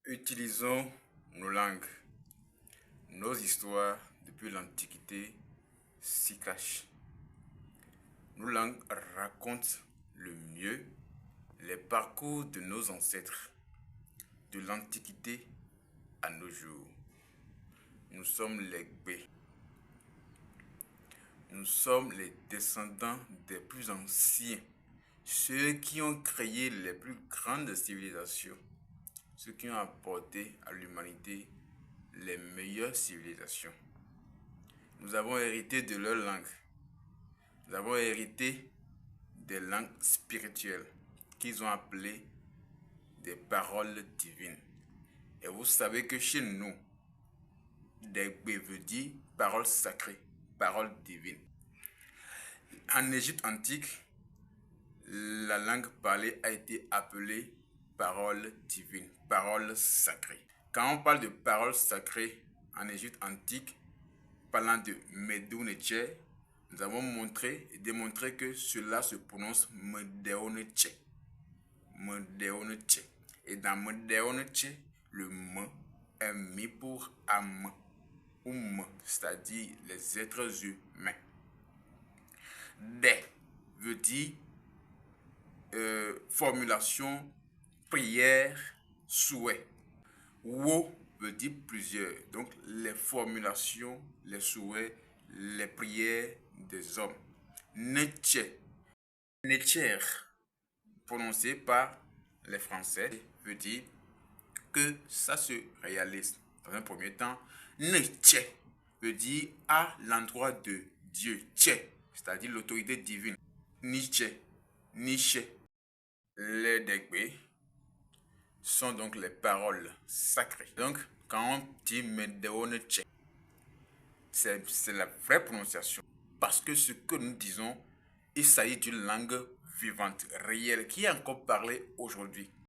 Utilisons nos langues. Nos histoires depuis l'Antiquité s'y cachent. Nos langues racontent le mieux les parcours de nos ancêtres, de l'Antiquité à nos jours. Nous sommes les Gbé. Nous sommes les descendants des plus anciens, ceux qui ont créé les plus grandes civilisations, ceux qui ont apporté à l'humanité les meilleures civilisations. Nous avons hérité de leur langue. Nous avons hérité des langues spirituelles qu'ils ont appelées des paroles divines. Et vous savez que chez nous, Degbe veut dire parole sacrée, parole divine. En Égypte antique, la langue parlée a été appelée parole divine, parole sacrée. Quand on parle de parole sacrée en Égypte antique, parlant de Medunetche, nous avons montré et démontré que cela se prononce Medeonetche. Medeonetche. Et dans Medeonetche, le me est mis pour âme ou me, c'est-à-dire les êtres humains. Des veut dire formulation, prière, souhait. Wo veut dire plusieurs. Donc les formulations, les souhaits, les prières des hommes. Netche. Netcher, prononcé par les Français, veut dire que ça se réalise. Dans un premier temps, Netche veut dire à l'endroit de Dieu. Tché, c'est-à-dire l'autorité divine. Nietzsche, Nietzsche. Les Degbe sont donc les paroles sacrées. Donc, quand on dit Medeonetche, c'est la vraie prononciation. Parce que ce que nous disons, il s'agit d'une langue vivante, réelle, qui est encore parlée aujourd'hui.